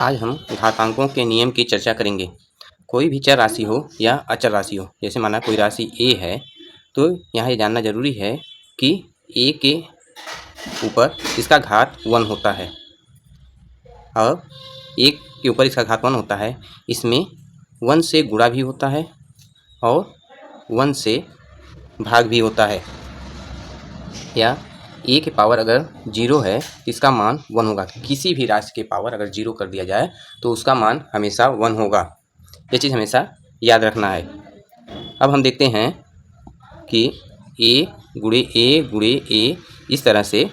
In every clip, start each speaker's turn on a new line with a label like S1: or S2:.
S1: आज हम घातांकों के नियम की चर्चा करेंगे। कोई भी चर राशि हो या अचर राशि हो, जैसे माना कोई राशि a है, तो यहाँ ये जानना जरूरी है कि a के ऊपर इसका घात 1 होता है और 1 के ऊपर इसका घात 1 होता है। इसमें 1 से गुणा भी होता है और 1 से भाग भी होता है। या a के पावर अगर 0 है तो इसका मान 1 होगा। किसी भी राशि के पावर अगर 0 कर दिया जाए तो उसका मान हमेशा 1 होगा। ये चीज़ हमेशा याद रखना है। अब हम देखते हैं कि a गुणे a इस तरह से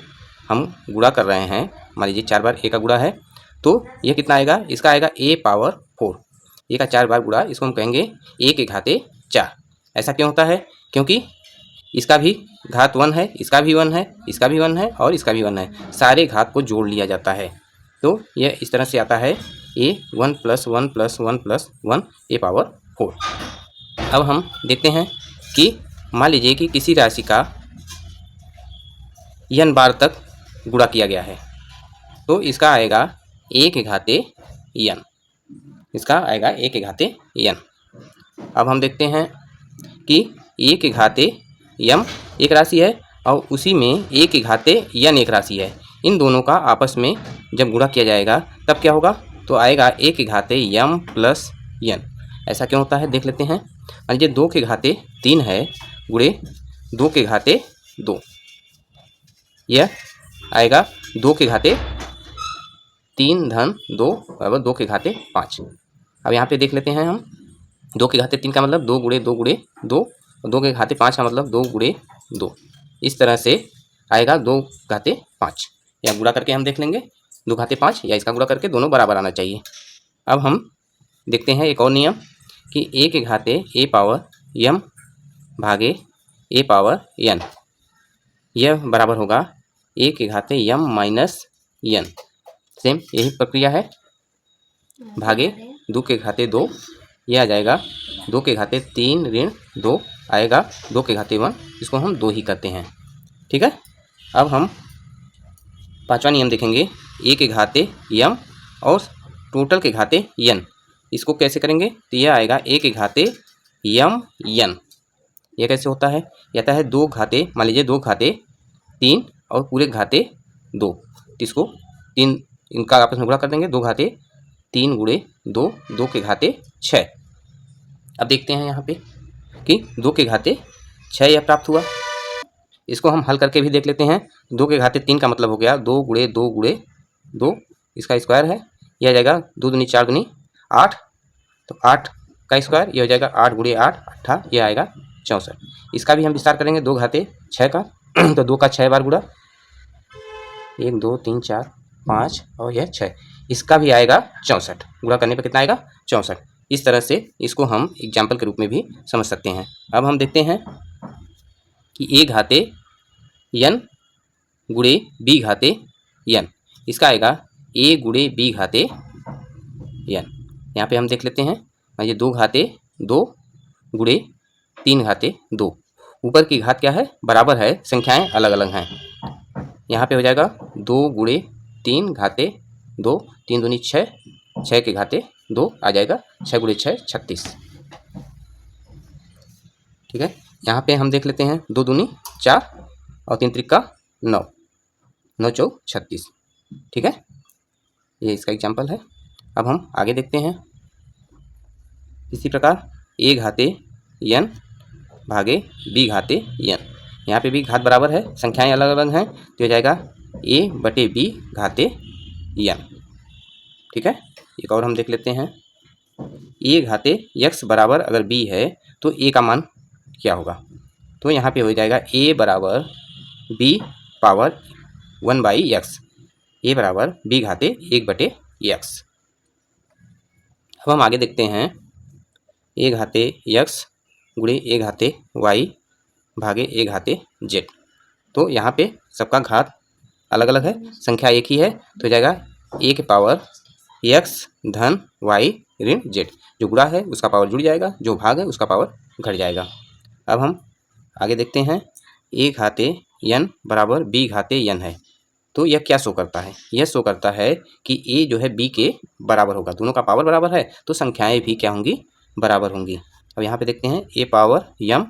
S1: हम गुणा कर रहे हैं। मान लीजिए 4 बार a का गुणा है तो यह कितना आएगा, इसका आएगा a पावर 4। a का 4 बार गुणा, इसको हम कहेंगे a के घाते 4। ऐसा क्यों होता है? क्योंकि इसका भी घात 1 है, इसका भी 1 है, इसका भी 1 है और इसका भी 1 है। सारे घात को जोड़ लिया जाता है। तो यह इस तरह से आता है a 1 + 1 + 1 + 1 a पावर 4। अब हम देखते हैं कि मान लीजिए कि किसी राशि का n बार तक गुणा किया गया है तो इसका आएगा a के घाते n। इसका आएगा a के घाते n। अब हम देखते हैं कि a के घाते m एक राशि है और उसी में a के घाते n एक राशि है। इन दोनों का आपस में जब गुणा किया जाएगा तब क्या होगा, तो आएगा a के घाते m + n। ऐसा क्यों होता है देख लेते हैं। मान लीजिए 2 के घाते 3 है गुणे 2 के घाते 2, यह आएगा 2 के घाते 3 धन 2 बराबर 2 के घाते 5। अब यहाँ पे देख लेते हैं हम, 2 के घाते 3 का मतलब 2 गुणे 2 गुणे 2, और 2 के घाते 5 का मतलब 2 गुणे 2। इस तरह से आएगा 2 घाते 5। या गुणा करके हम देख लेंगे 2 घाते 5 या इसका गुणा करके, दोनों बराबर आना चाहिए। अब हम देखते हैं एक और नियम कि a के घाते a पावर m भागे a पावर n, यह बराबर होगा a के घाते m - n। सेम यही प्रक्रिया है, भागे 2 के घाते 2, यह आ जाएगा 2 के घाते 3 ऋण 2 आएगा 2 के घाते 1, इसको हम 2 ही करते हैं। ठीक है। अब हम पांचवा नियम देखेंगे, a के घाते m और टोटल के घाते n। इसको कैसे करेंगे, तो यह आएगा a के घाते m n। यह कैसे होता है, यह आता है 2 घाते, मान लीजिए 2 घाते 3 और पूरे घाते 2, तो इसको 3 इनका आपस में गुणा कर देंगे। 2 घाते 3 गुणे 2, 2 के घाते 6। अब देखते हैं यहाँ पे कि 2 के घाते 6 यह प्राप्त हुआ। इसको हम हल करके भी देख लेते हैं। 2 के घाते 3 का मतलब हो गया 2 गुणे 2 गुणे 2, इसका स्क्वायर है, यह आ जाएगा 2 दूनी 4 दूनी 8, तो 8 का स्क्वायर यह हो जाएगा 8 गुणे 8 8, यह आएगा 64। इसका भी हम विस्तार करेंगे 2 घाते 6 का तो 2 का 6 बार गुणा, 1 2 3 4 5 और यह 6, इसका भी आएगा 64। गुणा करने पर कितना आएगा, 64। इस तरह से इसको हम एग्जाम्पल के रूप में भी समझ सकते हैं। अब हम देखते हैं कि a घाते n गुणे b घाते n, इसका आएगा a गुणे b घाते n। यहाँ पे हम देख लेते हैं, ये 2 घाते 2 गुणे 3 घाते 2, ऊपर की घात क्या है, बराबर है, संख्याएं अलग अलग हैं। यहाँ पे हो जाएगा 2 गुणे 3 घाते 2, 3 दूनी 6, 6 के घाते 2 आ जाएगा 6 गुणे 6 36। ठीक है। यहाँ पे हम देख लेते हैं 2 दूनी 4 और 3 त्रिक का 9, 9 चौक 36। ठीक है, ये इसका एग्जाम्पल है। अब हम आगे देखते हैं। इसी प्रकार a घाते n भागे b घाते n, यहाँ पे भी घात बराबर है, संख्याएं अलग अलग हैं, तो हो जाएगा a बटे b घाते n। ठीक है। एक और हम देख लेते हैं, a घाते x बराबर अगर b है तो a का मान क्या होगा, तो यहाँ पे हो जाएगा a बराबर b पावर 1/x, a बराबर b घाते 1/x। अब हम आगे देखते हैं, a घाते x गुणे a घाते y भागे a घाते z, तो यहाँ पे सबका घात अलग अलग है, संख्या एक ही है, तो हो जाएगा a के पावर x धन y ऋण z। जो गुणा है उसका पावर जुड़ जाएगा, जो भाग है उसका पावर घट जाएगा। अब हम आगे देखते हैं, a घाते n बराबर b घाते n है, तो यह क्या शो करता है? यह शो करता है कि a जो है b के बराबर होगा। दोनों का पावर बराबर है तो संख्याएं भी क्या होंगी? बराबर होंगी। अब यहाँ पे देखते हैं a पावर m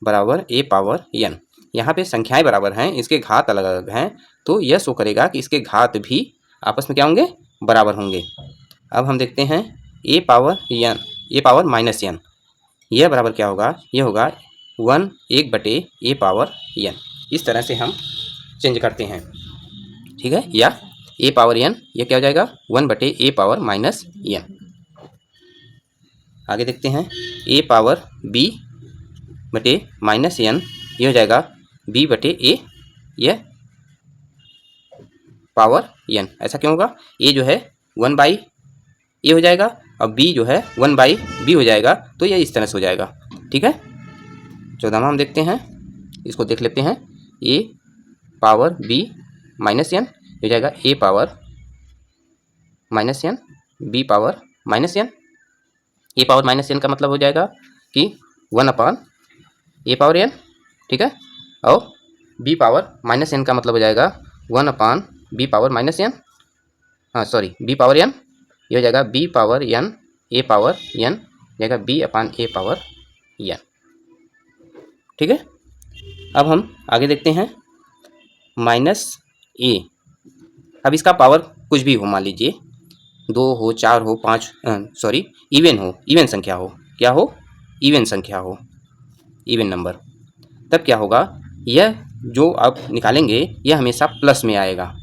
S1: बराबर a पावर n। यहाँ पे संख्याएं बराबर हैं, इसके घात अलग अलग हैं, तो यह शो करेगा कि इसके घात भी आपस में क्या होंगे? बराबर होंगे। अब हम देखते हैं a पावर माइनस n, यह बराबर क्या होगा? यह होगा 1/a पावर n। इस तरह से हम चेंज करते हैं, ठीक है। या a पावर n यह क्या हो जाएगा? 1/a power minus n। आगे देखते हैं a पावर b बटे माइनस n, ये हो जाएगा b/a यह पावर n। ऐसा क्यों होगा? a जो है 1/a हो जाएगा और b जो है 1/b हो जाएगा, तो यह इस तरह से हो जाएगा, ठीक है। 14वां हम देखते हैं, इसको देख लेते हैं। a power b minus n हो जाएगा a power minus n b power minus n। a power minus n का मतलब हो जाएगा कि 1/a पावर n, ठीक है। और b पावर माइनस n का मतलब हो जाएगा 1/b पावर माइनस n, हाँ सॉरी b पावर n, ये हो जाएगा b power n a power n जाएगा b/a पावर n, ठीक है। अब हम आगे देखते हैं -a। अब इसका पावर कुछ भी हो, मान लीजिए 2 हो, 4 हो, 5 सॉरी इवन हो, इवन संख्या हो, क्या हो? इवन संख्या हो, इवन नंबर। तब क्या होगा? यह जो आप निकालेंगे यह हमेशा प्लस में आएगा।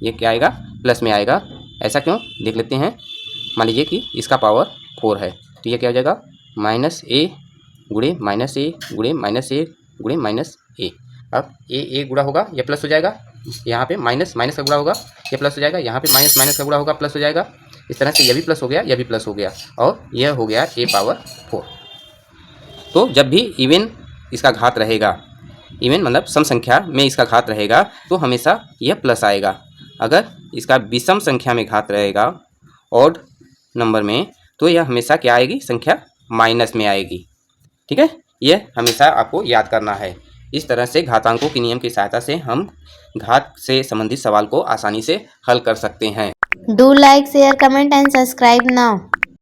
S1: ये क्या आएगा? प्लस में आएगा। ऐसा क्यों? देख लेते हैं। मान लीजिए कि इसका पावर 4 है, तो यह क्या हो जाएगा? -a गुणे -a गुणे -a गुणे -a। अब a गुणा होगा, यह प्लस हो जाएगा। यहाँ पे माइनस का गुणा होगा, यह प्लस हो जाएगा। यहाँ पे माइनस का गुणा होगा, प्लस हो जाएगा। इस तरह से यह भी प्लस हो गया, यह भी प्लस हो गया, और यह हो गया a पावर 4। तो जब भी इवन इसका घात रहेगा, इवन मतलब सम संख्या में इसका घात रहेगा, तो हमेशा यह प्लस आएगा। अगर इसका विषम संख्या में घात रहेगा, ऑड नंबर में, तो यह हमेशा क्या आएगी? संख्या माइनस में आएगी, ठीक है। यह हमेशा आपको याद करना है। इस तरह से घातांकों के नियम की सहायता से हम घात से संबंधित सवाल को आसानी से हल कर सकते हैं।
S2: Do like, share, comment and subscribe now.